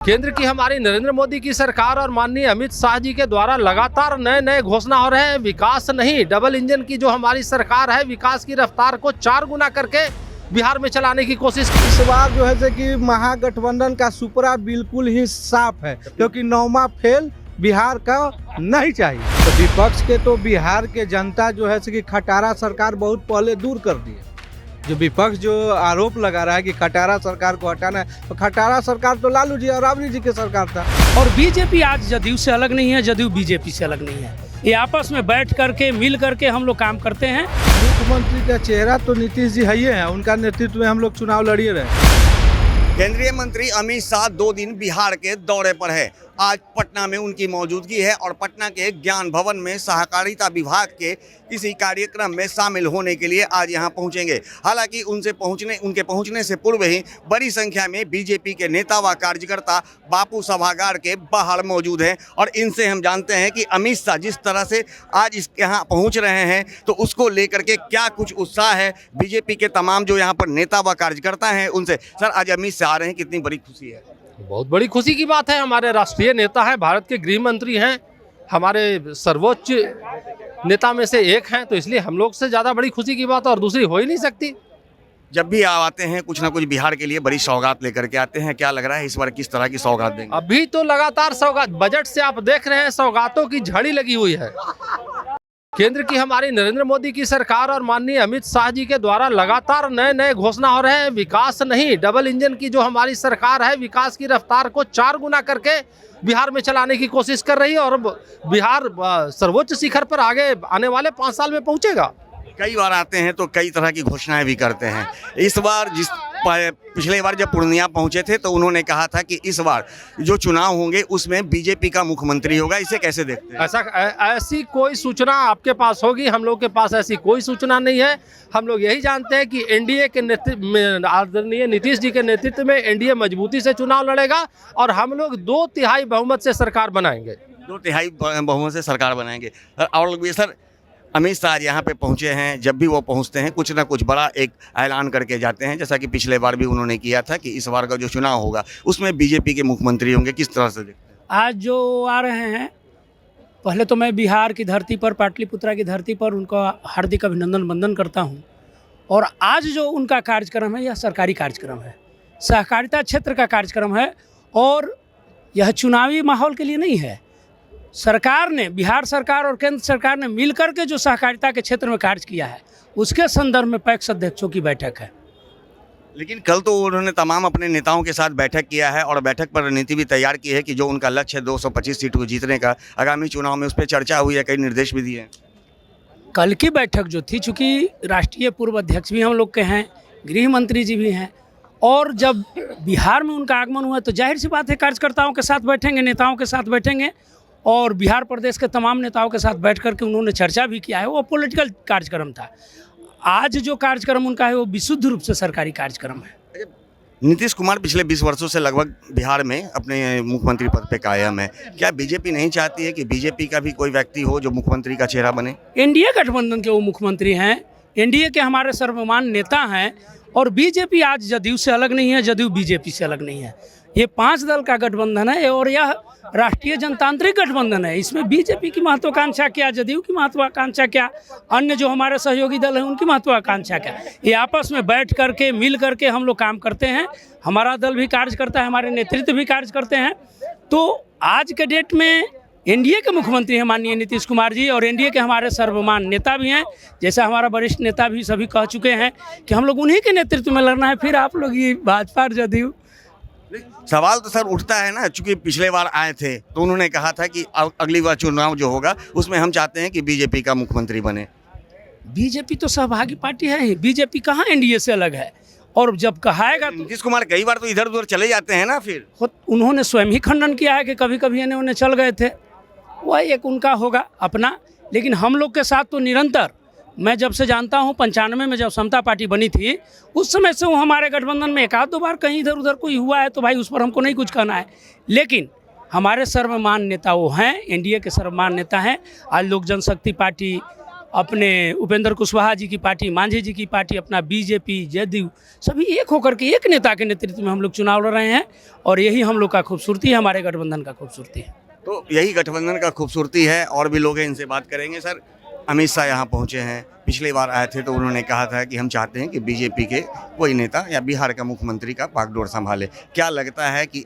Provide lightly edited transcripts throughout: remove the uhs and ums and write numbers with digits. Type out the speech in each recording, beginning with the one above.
केंद्र की हमारी नरेंद्र मोदी की सरकार और माननीय अमित शाह जी के द्वारा लगातार नए नए घोषणा हो रहे हैं। विकास नहीं, डबल इंजन की जो हमारी सरकार है, विकास की रफ्तार को 4 गुना करके बिहार में चलाने की कोशिश। इस बार जो है कि महागठबंधन का सुपड़ा बिल्कुल ही साफ है, क्योंकि नौमा फेल बिहार का नहीं चाहिए। तो विपक्ष के तो बिहार के जनता जो है कि खटारा सरकार बहुत पहले दूर कर दी है। जो विपक्ष जो आरोप लगा रहा है कि खटारा सरकार को हटाना है, तो खटारा सरकार तो लालू जी और राबड़ी जी की सरकार था। और बीजेपी आज जदयू से अलग नहीं है, जदयू बीजेपी से अलग नहीं है। ये आपस में बैठ करके मिल करके हम लोग काम करते हैं। मुख्यमंत्री का चेहरा तो नीतीश जी है, उनका नेतृत्व में हम लोग चुनाव लड़िए रहे। केंद्रीय मंत्री अमित शाह 2 दिन बिहार के दौरे पर है। आज पटना में उनकी मौजूदगी है और पटना के ज्ञान भवन में सहकारिता विभाग के किसी कार्यक्रम में शामिल होने के लिए आज यहां पहुंचेंगे। हालांकि उनके पहुंचने से पूर्व ही बड़ी संख्या में बीजेपी के नेता व कार्यकर्ता बापू सभागार के बाहर मौजूद हैं और इनसे हम जानते हैं कि अमित शाह जिस तरह से आज यहाँ पहुँच रहे हैं तो उसको लेकर के क्या कुछ उत्साह है बीजेपी के तमाम जो यहाँ पर नेता व कार्यकर्ता हैं उनसे। सर, आज अमित शाह आ रहे हैं, कितनी बड़ी खुशी है? बहुत बड़ी खुशी की बात है। हमारे राष्ट्रीय नेता हैं, भारत के गृह मंत्री हैं, हमारे सर्वोच्च नेता में से एक हैं, तो इसलिए हम लोग से ज़्यादा बड़ी खुशी की बात और दूसरी हो ही नहीं सकती। जब भी आते हैं कुछ ना कुछ बिहार के लिए बड़ी सौगात लेकर के आते हैं, क्या लग रहा है इस बार किस तरह की सौगात देंगे? अभी तो लगातार सौगात, बजट से आप देख रहे हैं सौगातों की झड़ी लगी हुई है। केंद्र की हमारी नरेंद्र मोदी की सरकार और माननीय अमित शाह जी के द्वारा लगातार नए नए घोषणा हो रहे हैं। विकास नहीं, डबल इंजन की जो हमारी सरकार है, विकास की रफ्तार को 4 गुना करके बिहार में चलाने की कोशिश कर रही है और बिहार सर्वोच्च शिखर पर आगे आने वाले 5 साल में पहुंचेगा। कई बार आते हैं तो कई तरह की घोषणाएं भी करते हैं। इस बार पिछले बार जब पूर्णिया पहुंचे थे तो उन्होंने कहा था कि इस बार जो चुनाव होंगे उसमें बीजेपी का मुख्यमंत्री होगा। इसे कैसे देखते हैं? ऐसी कोई सूचना आपके पास होगी, हम लोग के पास ऐसी कोई सूचना नहीं है। हम लोग यही जानते हैं कि एनडीए के नेतृत्व में, आदरणीय नीतीश जी के नेतृत्व में एनडीए मजबूती से चुनाव लड़ेगा और हम लोग 2/3 बहुमत से सरकार बनाएंगे। 2/3 बहुमत से सरकार बनाएंगे। और लोग भी सर, अमित शाह यहाँ पे पहुँचे हैं, जब भी वो पहुँचते हैं कुछ ना कुछ बड़ा एक ऐलान करके जाते हैं, जैसा कि पिछले बार भी उन्होंने किया था कि इस बार का जो चुनाव होगा उसमें बीजेपी के मुख्यमंत्री होंगे। किस तरह से देखते हैं? आज जो आ रहे हैं, पहले तो मैं बिहार की धरती पर, पाटलिपुत्रा की धरती पर उनका हार्दिक अभिनंदन वंदन करता हूँ। और आज जो उनका कार्यक्रम है यह सरकारी कार्यक्रम है, सहकारिता क्षेत्र का कार्यक्रम है और यह चुनावी माहौल के लिए नहीं है। सरकार ने, बिहार सरकार और केंद्र सरकार ने मिलकर के जो सहकारिता के क्षेत्र में कार्य किया है उसके संदर्भ में पैक्स अध्यक्षों की बैठक है। लेकिन कल तो उन्होंने तमाम अपने नेताओं के साथ बैठक किया है और बैठक पर रणनीति भी तैयार की है कि जो उनका लक्ष्य है 225 सीट को जीतने का आगामी चुनाव में, उस पर चर्चा हुई है, कई निर्देश भी दिए हैं। कल की बैठक जो थी, चूँकि राष्ट्रीय पूर्व अध्यक्ष भी हम लोग के हैं, गृह मंत्री जी भी हैं, और जब बिहार में उनका आगमन हुआ तो जाहिर सी बात है कार्यकर्ताओं के साथ बैठेंगे, नेताओं के साथ बैठेंगे और बिहार प्रदेश के तमाम नेताओं के साथ बैठ करके उन्होंने चर्चा भी किया है। वो पॉलिटिकल कार्यक्रम था। आज जो कार्यक्रम उनका है वो विशुद्ध रूप से सरकारी कार्यक्रम है। नीतीश कुमार पिछले 20 वर्षों से लगभग बिहार में अपने मुख्यमंत्री पद पे कायम है। क्या बीजेपी नहीं चाहती है कि बीजेपी का भी कोई व्यक्ति हो जो मुख्यमंत्री का चेहरा बने? एनडीए गठबंधन के वो मुख्यमंत्री हैं, एनडीए के हमारे सर्वमान्य नेता हैं और बीजेपी आज जदयू से अलग नहीं है, जदयू बीजेपी से अलग नहीं है। ये 5 दल का गठबंधन है और यह राष्ट्रीय जनतांत्रिक गठबंधन है। इसमें बीजेपी की महत्वाकांक्षा क्या, जदयू की महत्वाकांक्षा क्या, अन्य जो हमारे सहयोगी दल हैं उनकी महत्वाकांक्षा क्या, ये आपस में बैठ करके मिल करके हम लोग काम करते हैं। हमारा दल भी कार्य करता है, हमारे नेतृत्व भी कार्य करते हैं। तो आज के डेट में एनडीए के मुख्यमंत्री हैं माननीय नीतीश कुमार जी और एनडीए के हमारे सर्वमान्य नेता भी हैं। जैसा हमारा वरिष्ठ नेता भी सभी कह चुके हैं कि हम लोग उन्हीं के नेतृत्व में लड़ना है। फिर आप लोग ये भाजपा और जदयू, सवाल तो सर उठता है ना, चूंकि पिछले बार आए थे तो उन्होंने कहा था कि अगली बार चुनाव जो होगा उसमें हम चाहते हैं कि बीजेपी का मुख्यमंत्री बने। बीजेपी तो सहभागी पार्टी है ही, बीजेपी कहाँ एनडीए से अलग है। और जब कहाएगा तो नीतीश कुमार कई बार तो इधर उधर चले जाते हैं ना, फिर उन्होंने स्वयं ही खंडन किया है कि कभी कभी इन्हें चल गए थे। वह एक उनका होगा अपना, लेकिन हम लोग के साथ तो निरंतर, मैं जब से जानता हूँ 95 में जब समता पार्टी बनी थी उस समय से वो हमारे गठबंधन में 1-2 बार कहीं इधर उधर कोई हुआ है तो भाई उस पर हमको नहीं कुछ कहना है। लेकिन हमारे सर्वमान्य नेता वो हैं, एनडीए के सर्वमान्य नेता हैं। आज लोक जनशक्ति पार्टी अपने उपेंद्र कुशवाहा जी की पार्टी, मांझी जी की पार्टी, अपना बीजेपी, जदयू, सभी एक होकर के एक नेता के नेतृत्व में हम लोग चुनाव लड़ रहे हैं और यही हम लोग का खूबसूरती है, हमारे गठबंधन का खूबसूरती है। तो यही गठबंधन का खूबसूरती है। और भी लोग हैं, इनसे बात करेंगे। सर, अमित शाह यहाँ पहुँचे हैं, पिछली बार आए थे तो उन्होंने कहा था कि हम चाहते हैं कि बीजेपी के कोई नेता या बिहार का मुख्यमंत्री का बागडोर संभाले। क्या लगता है कि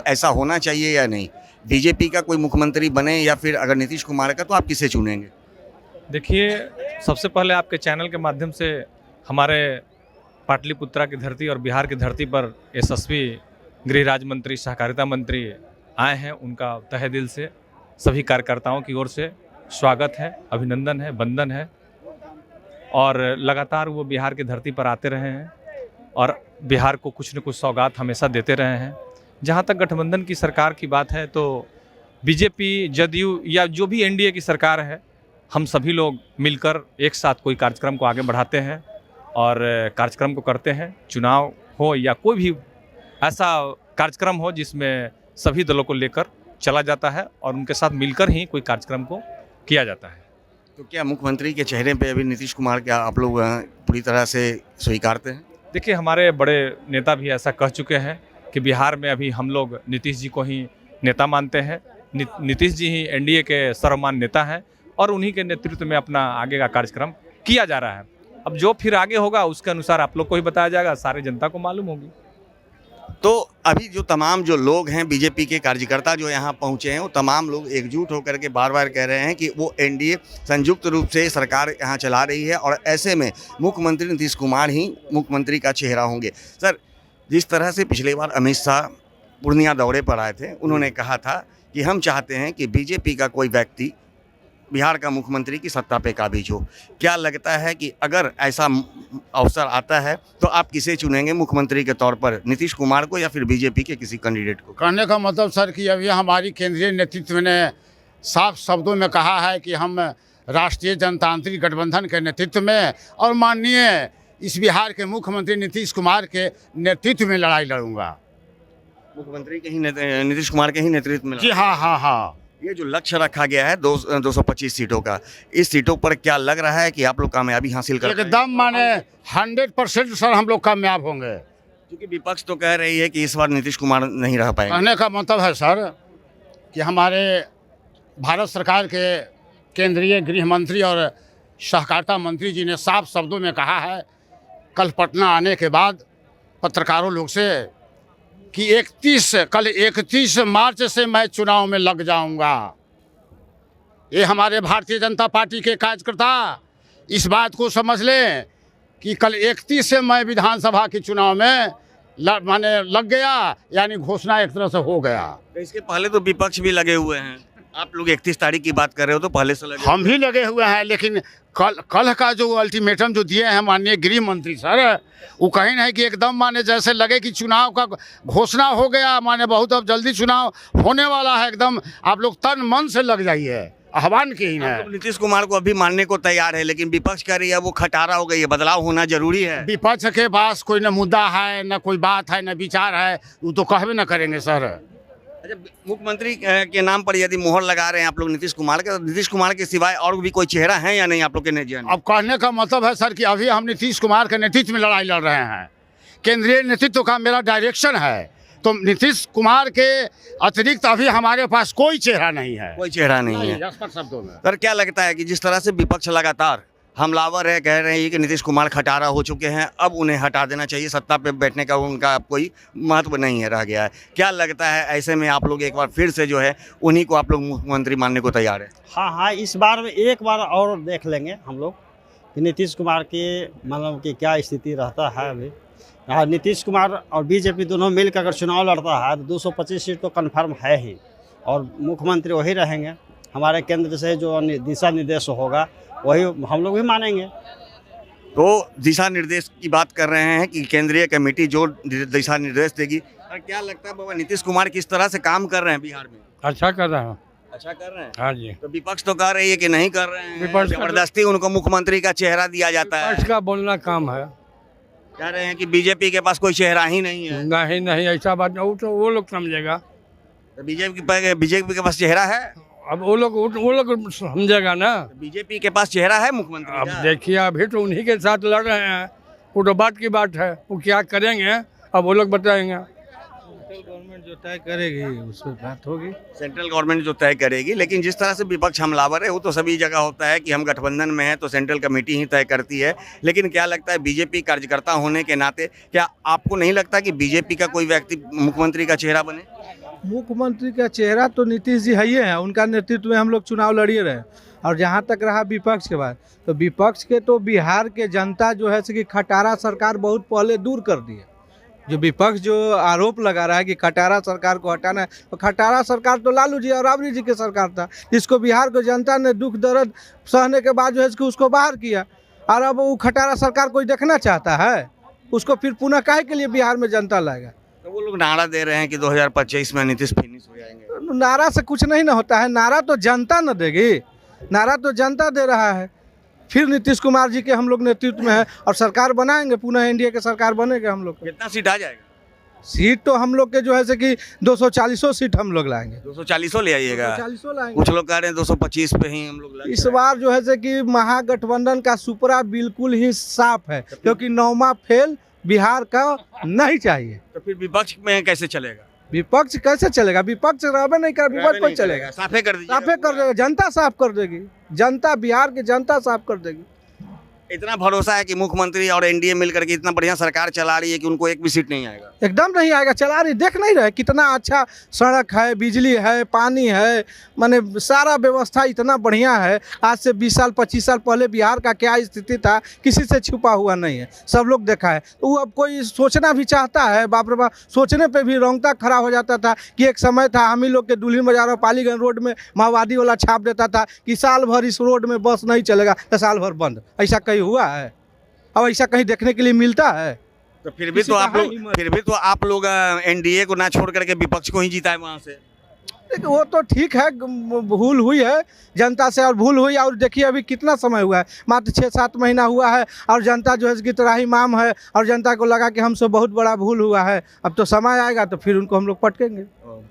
ऐसा होना चाहिए या नहीं? बीजेपी का कोई मुख्यमंत्री बने या फिर अगर नीतीश कुमार का, तो आप किसे चुनेंगे? देखिए, सबसे पहले आपके चैनल के माध्यम से हमारे पाटलिपुत्रा की धरती और बिहार की धरती पर यशस्वी गृह राज्य मंत्री, सहकारिता मंत्री आए हैं। उनका तहे दिल से सभी कार्यकर्ताओं की ओर से स्वागत है, अभिनंदन है, वंदन है। और लगातार वो बिहार की धरती पर आते रहे हैं और बिहार को कुछ न कुछ सौगात हमेशा देते रहे हैं। जहाँ तक गठबंधन की सरकार की बात है तो बीजेपी, जदयू या जो भी एनडीए की सरकार है, हम सभी लोग मिलकर एक साथ कोई कार्यक्रम को आगे बढ़ाते हैं और कार्यक्रम को करते हैं। चुनाव हो या कोई भी ऐसा कार्यक्रम हो जिसमें सभी दलों को लेकर चला जाता है और उनके साथ मिलकर ही कोई कार्यक्रम को किया जाता है। तो क्या मुख्यमंत्री के चेहरे पे अभी नीतीश कुमार क्या आप लोग पूरी तरह से स्वीकारते हैं? देखिए, हमारे बड़े नेता भी ऐसा कह चुके हैं कि बिहार में अभी हम लोग नीतीश जी को ही नेता मानते हैं। नीतीश जी ही एनडीए के सर्वमान्य नेता हैं और उन्हीं के नेतृत्व में अपना आगे का कार्यक्रम किया जा रहा है। अब जो फिर आगे होगा उसके अनुसार आप लोग को ही बताया जाएगा, सारी जनता को मालूम होगी। तो अभी जो तमाम जो लोग हैं, बीजेपी के कार्यकर्ता जो यहाँ पहुँचे हैं, वो तमाम लोग एकजुट होकर के बार बार कह रहे हैं कि वो एनडीए संयुक्त रूप से सरकार यहाँ चला रही है और ऐसे में मुख्यमंत्री नीतीश कुमार ही मुख्यमंत्री का चेहरा होंगे। सर, जिस तरह से पिछली बार अमित शाह पूर्णिया दौरे पर आए थे, उन्होंने कहा था कि हम चाहते हैं कि बीजेपी का कोई व्यक्ति बिहार का मुख्यमंत्री की सत्ता पे काबिज हो। क्या लगता है कि अगर ऐसा अवसर आता है तो आप किसे चुनेंगे मुख्यमंत्री के तौर पर, नीतीश कुमार को या फिर बीजेपी के किसी कैंडिडेट को? कहने का मतलब सर कि अभी हमारी केंद्रीय नेतृत्व ने साफ शब्दों में कहा है कि हम राष्ट्रीय जनतांत्रिक गठबंधन के नेतृत्व में और माननीय इस बिहार के मुख्यमंत्री नीतीश कुमार के नेतृत्व में लड़ाई लड़ूंगा। मुख्यमंत्री के ही नीतीश कुमार के ही नेतृत्व में? जी हाँ। ये जो लक्ष्य रखा गया है 225 सीटों का, इस सीटों पर क्या लग रहा है कि आप लोग कामयाबी हासिल कर? एकदम माने 100% सर हम लोग कामयाब होंगे। क्योंकि विपक्ष तो कह रही है कि इस बार नीतीश कुमार नहीं रह पाएंगे। कहने का मतलब है सर कि हमारे भारत सरकार के केंद्रीय गृह मंत्री और सहकारिता मंत्री जी ने साफ शब्दों में कहा है कल पटना आने के बाद पत्रकारों लोग से कि 31 मार्च से मैं चुनाव में लग जाऊंगा। ये हमारे भारतीय जनता पार्टी के कार्यकर्ता इस बात को समझ लें कि कल 31 से मैं विधानसभा के चुनाव में माने लग गया, यानी घोषणा एक तरह से हो गया। तो इसके पहले तो विपक्ष भी लगे हुए हैं। आप लोग 31 तारीख की बात कर रहे हो तो पहले से लगे? हम भी लगे हुए हैं, लेकिन कल का जो अल्टीमेटम जो दिए हैं माननीय गृह मंत्री सर, वो कहीं नहीं कि एकदम माने जैसे लगे कि चुनाव का घोषणा हो गया, माने बहुत अब जल्दी चुनाव होने वाला है। एकदम आप लोग तन मन से लग जाइए, आह्वान की ही है। नीतीश कुमार को अभी मानने को तैयार है, लेकिन विपक्ष कह रही है वो खटारा हो गई है, बदलाव होना जरूरी है। विपक्ष के पास कोई न मुद्दा है, न कोई बात है, न विचार है, वो तो कहवे न करेंगे सर। अच्छा, मुख्यमंत्री के नाम पर यदि मोहर लगा रहे हैं आप लोग नीतीश कुमार के, तो नीतीश कुमार के सिवाय और भी कोई चेहरा है या नहीं आप लोग के नजर में? अब कहने का मतलब है सर कि अभी हम नीतीश कुमार के नेतृत्व में लड़ाई लड़ रहे हैं। केंद्रीय नेतृत्व का मेरा डायरेक्शन है, तो नीतीश कुमार के अतिरिक्त अभी हमारे पास कोई चेहरा नहीं है। कोई चेहरा नहीं है शब्दों में। सर, क्या लगता है कि जिस तरह से विपक्ष लगातार हमलावर है, कह रहे हैं कि नीतीश कुमार खटारा हो चुके हैं, अब उन्हें हटा देना चाहिए, सत्ता पे बैठने का उनका अब कोई महत्व नहीं है, रह गया है। क्या लगता है ऐसे में आप लोग एक बार फिर से जो है उन्हीं को आप लोग मुख्यमंत्री मानने को तैयार है? हाँ, इस बार में एक बार और देख लेंगे हम लोग कि नीतीश कुमार के मतलब कि क्या स्थिति रहता है। अभी नीतीश कुमार और बीजेपी दोनों मिलकर अगर चुनाव लड़ता है तो 225 सीट तो कन्फर्म है ही, और मुख्यमंत्री वही रहेंगे। हमारे केंद्र से जो दिशा निर्देश होगा वही हम लोग भी मानेंगे। तो दिशा निर्देश की बात कर रहे हैं कि केंद्रीय कमेटी जो दिशा निर्देश देगी। और क्या लगता है बाबा, नीतीश कुमार किस तरह से काम कर रहे हैं बिहार में? अच्छा कर रहे हैं। अच्छा कर रहे हैं? हाँ जी। तो विपक्ष तो कह रही है कि नहीं कर रहे हैं, विपक्ष जबरदस्ती उनको मुख्यमंत्री का चेहरा दिया जाता है। विपक्ष का बोलना काम है। कह रहे हैं कि बीजेपी के पास कोई चेहरा ही नहीं है। नहीं, ऐसा बात नहीं, वो तो वो लोग समझेगा। तो बीजेपी के पास चेहरा है? अब वो लोग समझेगा ना। बीजेपी के पास चेहरा है मुख्यमंत्री अब का? देखिए अभी तो उन्हीं के साथ लड़ रहे हैं, वो तो बात की बात है, वो क्या करेंगे अब वो लोग बताएंगे। सेंट्रल गवर्नमेंट जो तय करेगी उस पर बात होगी। सेंट्रल गवर्नमेंट जो तय करेगी, लेकिन जिस तरह से विपक्ष हमलावर है वो तो सभी जगह होता है कि हम गठबंधन में हैं तो सेंट्रल कमेटी ही तय करती है। लेकिन क्या लगता है बीजेपी कार्यकर्ता होने के नाते क्या आपको नहीं लगता कि बीजेपी का कोई व्यक्ति मुख्यमंत्री का चेहरा बने? मुख्यमंत्री का चेहरा तो नीतीश जी है ही है, उनका नेतृत्व में हम लोग चुनाव लड़िए रहे। और जहाँ तक रहा विपक्ष के बाद, तो विपक्ष के तो बिहार के जनता जो है कि खटारा सरकार बहुत पहले दूर कर दी है। जो विपक्ष जो आरोप लगा रहा है कि खटारा सरकार को हटाना है, तो खटारा सरकार तो लालू जी और राबड़ी जी की सरकार था, जिसको बिहार को जनता ने दुख दर्द सहने के बाद जो है कि उसको बाहर किया। और अब वो खटारा सरकार कोई देखना चाहता है? उसको फिर पुनः काहे के लिए बिहार में जनता लाएगा? तो वो लोग नारा दे रहे हैं कि 2025 में नीतीश फिनिश हो जाएंगे। नारा से कुछ नहीं ना होता है, नारा तो जनता न देगी, नारा तो जनता दे रहा है। फिर नीतीश कुमार जी के हम लोग नेतृत्व में है और सरकार बनाएंगे, पुनः एनडीए के सरकार बनेगा हम लोग। कितना सीट आ जाएगा? सीट तो हम लोग के जो है से कि 240 सीट हम लोग लाएंगे। 240 ले आइएगा? 240 लाएंगे। कुछ लोग कह रहे हैं 225 पे ही हम लोग इस बार जो है से कि महागठबंधन का सुपरा बिल्कुल ही साफ है, क्योंकि 9वां फेल बिहार का नहीं चाहिए। तो फिर विपक्ष में कैसे चलेगा? विपक्ष कैसे चलेगा? विपक्ष रहबे नहीं कर, विपक्ष पर चलेगा? साफे कर दीजिए। साफे कर देगा, जनता साफ कर देगी, जनता बिहार की जनता साफ कर देगी। इतना भरोसा है कि मुख्यमंत्री और एनडीए मिलकर के इतना बढ़िया सरकार चला रही है कि उनको एक भी सीट नहीं आएगा? एकदम नहीं आएगा, चला रही, देख नहीं रहे कितना अच्छा सड़क है, बिजली है, पानी है, माने सारा व्यवस्था इतना बढ़िया है। आज से 20 साल 25 साल पहले बिहार का क्या स्थिति था किसी से छुपा हुआ नहीं है, सब लोग देखा है। तो वो अब कोई सोचना भी चाहता है, बाप रे बाप, सोचने पे भी रोंगटा खड़ा हो जाता था कि एक समय था हम ही लोग के दुल्हिन बाजार और पालीगंज रोड में माओवादी वाला छाप देता था कि साल भर इस रोड में बस नहीं चलेगा, तो साल भर बंद। ऐसा कहीं हुआ है? अब ऐसा कहीं देखने के लिए मिलता है? तो फिर भी तो आप लोग एनडीए को ना छोड़ करके विपक्ष को ही जीताए वहां से। देखिए वो तो ठीक है, भूल हुई है जनता से और भूल हुई। और देखिए अभी कितना समय हुआ है, मात्र 6-7 महीना हुआ है और जनता जो है कि त्राहिमाम है और जनता को लगा कि हमसे बहुत बड़ा भूल हुआ है। अब तो समय आएगा तो फिर उनको हम लोग पटकेंगे,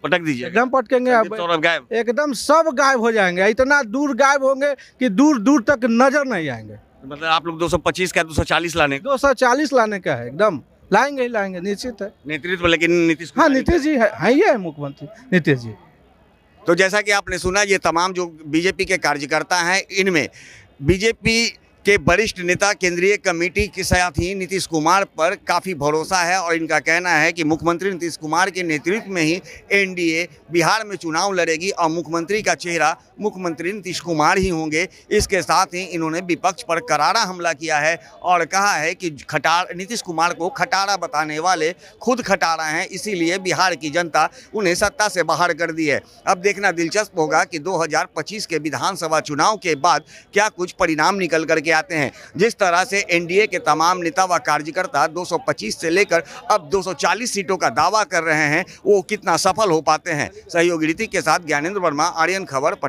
पटक दीजिए एकदम पटकेंगे। अब गायब, एकदम सब गायब हो जाएंगे, इतना दूर गायब होंगे कि दूर दूर तक नजर नहीं आएंगे। मतलब आप लोग 225 का 240 लाने 240 लाने का है, एकदम लाएंगे ही लाएंगे, निश्चित है। नेतृत्व लेकिन नीतीश हाँ नीतीश जी है ही है मुख्यमंत्री नीतीश जी। तो जैसा कि आपने सुना, ये तमाम जो बीजेपी के कार्यकर्ता हैं, इनमें बीजेपी के वरिष्ठ नेता केंद्रीय कमेटी के साथ ही नीतीश कुमार पर काफ़ी भरोसा है और इनका कहना है कि मुख्यमंत्री नीतीश कुमार के नेतृत्व में ही एनडीए बिहार में चुनाव लड़ेगी और मुख्यमंत्री का चेहरा मुख्यमंत्री नीतीश कुमार ही होंगे। इसके साथ ही इन्होंने विपक्ष पर करारा हमला किया है और कहा है कि नीतीश कुमार को खटारा बताने वाले खुद खटारा हैं, इसीलिए बिहार की जनता उन्हें सत्ता से बाहर कर दी है। अब देखना दिलचस्प होगा कि 2025 के विधानसभा चुनाव के बाद क्या कुछ परिणाम निकल करके आते हैं। जिस तरह से एनडीए के तमाम नेता व कार्यकर्ता 225 से लेकर अब 240 सीटों का दावा कर रहे हैं, वो कितना सफल हो पाते हैं। सहयोगी रीति के साथ ज्ञानेंद्र वर्मा, आर्यन खबर।